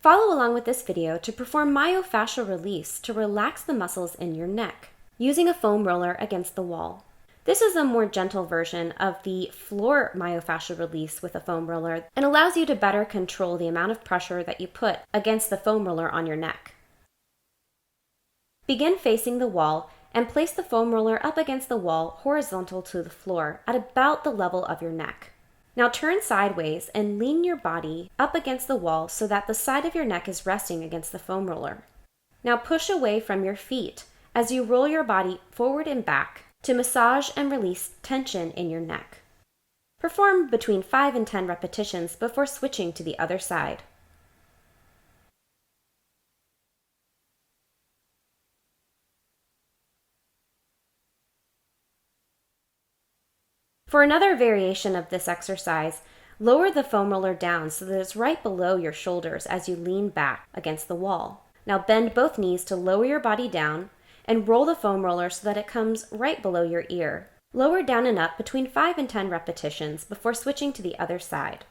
Follow along with this video to perform myofascial release to relax the muscles in your neck, using a foam roller against the wall. This is a more gentle version of the floor myofascial release with a foam roller and allows you to better control the amount of pressure that you put against the foam roller on your neck. Begin facing the wall and place the foam roller up against the wall horizontal to the floor at about the level of your neck. Now turn sideways and lean your body up against the wall so that the side of your neck is resting against the foam roller. Now push away from your feet as you roll your body forward and back to massage and release tension in your neck. Perform between 5 and 10 repetitions before switching to the other side. For another variation of this exercise, lower the foam roller down so that it's right below your shoulders as you lean back against the wall. Now bend both knees to lower your body down and roll the foam roller so that it comes right below your ear. Lower down and up between 5 and 10 repetitions before switching to the other side.